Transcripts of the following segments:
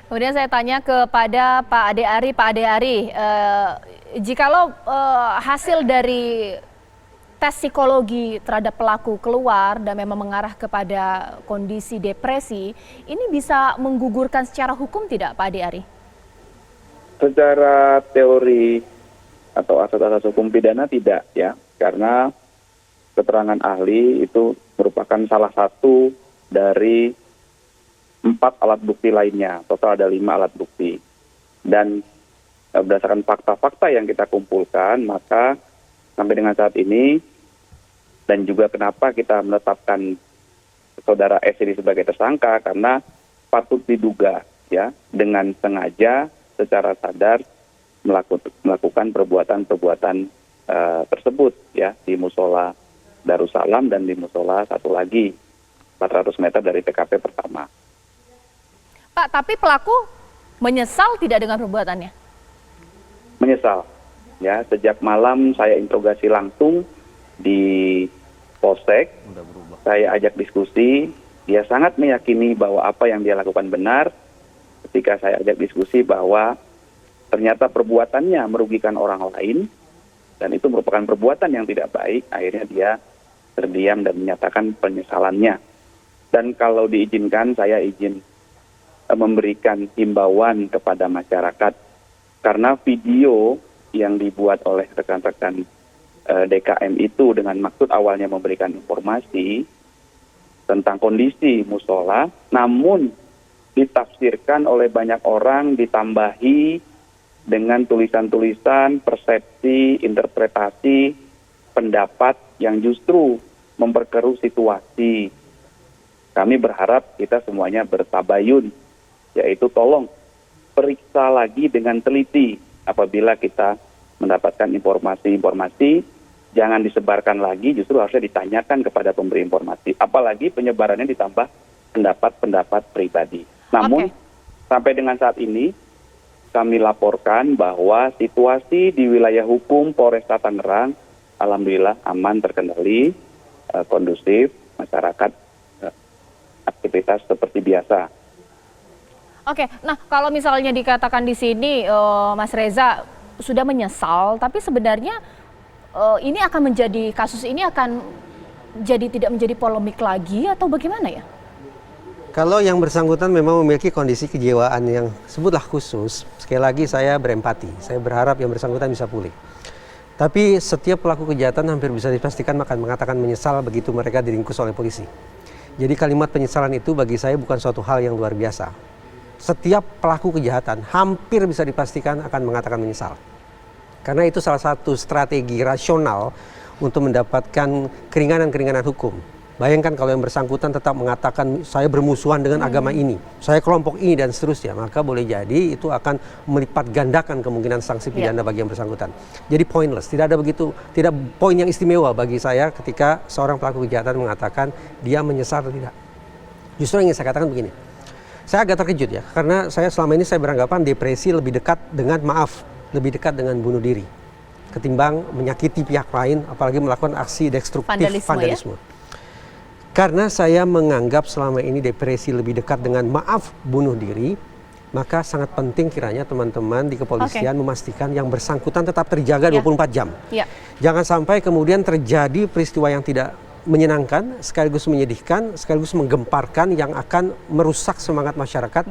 Kemudian saya tanya kepada Pak Ade Ari, jikalau hasil dari tes psikologi terhadap pelaku keluar dan memang mengarah kepada kondisi depresi, ini bisa menggugurkan secara hukum tidak, Pak Ade Ari? Secara teori atau asas-asas hukum pidana tidak ya, karena keterangan ahli itu merupakan salah satu dari 4 alat bukti lainnya. Total ada 5 alat bukti. Dan berdasarkan fakta-fakta yang kita kumpulkan, maka sampai dengan saat ini, dan juga kenapa kita menetapkan saudara S ini sebagai tersangka, karena patut diduga ya dengan sengaja secara sadar melakukan perbuatan-perbuatan tersebut ya di musola Darussalam dan di musola satu lagi 400 meter dari TKP pertama. Pak, tapi pelaku menyesal tidak dengan perbuatannya? Menyesal. Ya, sejak malam saya interogasi langsung di Polsek. Saya ajak diskusi, dia sangat meyakini bahwa apa yang dia lakukan benar. Ketika saya ajak diskusi bahwa ternyata perbuatannya merugikan orang lain dan itu merupakan perbuatan yang tidak baik, akhirnya dia terdiam dan menyatakan penyesalannya. Dan kalau diizinkan, saya izin memberikan himbauan kepada masyarakat, karena video yang dibuat oleh rekan-rekan DKM itu dengan maksud awalnya memberikan informasi tentang kondisi musola, namun ditafsirkan oleh banyak orang, ditambahi dengan tulisan-tulisan, persepsi, interpretasi, pendapat yang justru memperkeruh situasi. Kami berharap kita semuanya bertabayun, yaitu tolong periksa lagi dengan teliti apabila kita mendapatkan informasi-informasi, jangan disebarkan lagi, justru harusnya ditanyakan kepada pemberi informasi. Apalagi penyebarannya ditambah pendapat-pendapat pribadi. Namun sampai dengan saat ini kami laporkan bahwa situasi di wilayah hukum Polresta Tangerang alhamdulillah aman, terkendali, kondusif, masyarakat aktivitas seperti biasa. Oke, nah kalau misalnya dikatakan di sini Mas Reza sudah menyesal, tapi sebenarnya ini akan menjadi, kasus ini akan jadi tidak menjadi polemik lagi atau bagaimana ya? Kalau yang bersangkutan memang memiliki kondisi kejiwaan yang sebutlah khusus, sekali lagi saya berempati, saya berharap yang bersangkutan bisa pulih. Tapi setiap pelaku kejahatan hampir bisa dipastikan akan mengatakan menyesal begitu mereka diringkus oleh polisi. Jadi kalimat penyesalan itu bagi saya bukan suatu hal yang luar biasa. Setiap pelaku kejahatan hampir bisa dipastikan akan mengatakan menyesal. Karena itu salah satu strategi rasional untuk mendapatkan keringanan-keringanan hukum. Bayangkan kalau yang bersangkutan tetap mengatakan saya bermusuhan dengan agama ini, saya kelompok ini dan seterusnya, maka boleh jadi itu akan melipat gandakan kemungkinan sanksi pidana bagi yang bersangkutan. Jadi pointless, tidak poin yang istimewa bagi saya ketika seorang pelaku kejahatan mengatakan dia menyesal atau tidak. Justru yang ingin saya katakan begini, saya agak terkejut ya, karena saya selama ini saya beranggapan depresi lebih dekat dengan lebih dekat dengan bunuh diri ketimbang menyakiti pihak lain, apalagi melakukan aksi destruktif vandalisme. Ya? Karena saya menganggap selama ini depresi lebih dekat dengan bunuh diri, maka sangat penting kiranya teman-teman di kepolisian memastikan yang bersangkutan tetap terjaga 24 jam. Jangan sampai kemudian terjadi peristiwa yang tidak menyenangkan, sekaligus menyedihkan, sekaligus menggemparkan yang akan merusak semangat masyarakat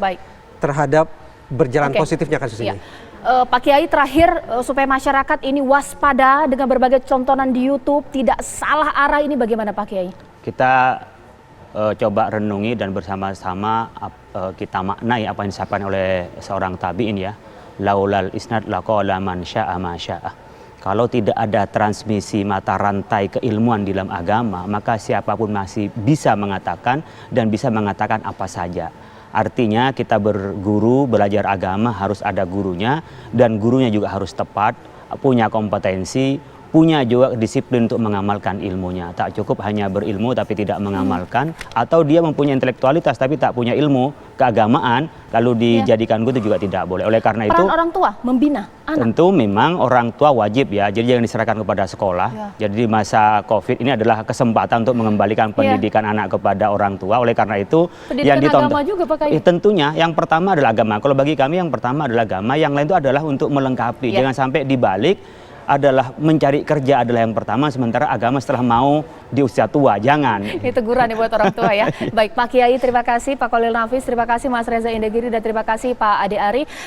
terhadap berjalan positifnya kasus ini. Pak Kiai, terakhir supaya masyarakat ini waspada dengan berbagai tontonan di YouTube, tidak salah arah, ini bagaimana Pak Kiai? Kita coba renungi dan bersama-sama kita maknai apa yang disampaikan oleh seorang tabi'in ya. Laulal isnad laqala man syaa ma syaa. Kalau tidak ada transmisi mata rantai keilmuan di dalam agama, maka siapapun masih bisa mengatakan dan bisa mengatakan apa saja. Artinya kita berguru, belajar agama harus ada gurunya, dan gurunya juga harus tepat, punya kompetensi, punya juga disiplin untuk mengamalkan ilmunya. Tak cukup hanya berilmu tapi tidak mengamalkan, atau dia mempunyai intelektualitas tapi tak punya ilmu keagamaan, lalu dijadikan guru, itu juga tidak boleh. Oleh karena itu, Peran orang tua membina anak. tentu memang orang tua wajib ya, jadi jangan diserahkan kepada sekolah. Jadi di masa COVID ini adalah kesempatan untuk mengembalikan pendidikan anak kepada orang tua. Oleh karena itu, Pendidikan agama juga Pak Kayu. tentunya yang pertama adalah agama. Kalau bagi kami yang pertama adalah agama, yang lain itu adalah untuk melengkapi. Jangan sampai dibalik adalah mencari kerja adalah yang pertama, sementara agama setelah mau di usia tua, jangan. Ini teguran nih buat orang tua ya. Baik Pak Kiai, terima kasih. Pak Khalil Nafis, terima kasih. Mas Reza Indragiri, dan terima kasih Pak Ade Ari.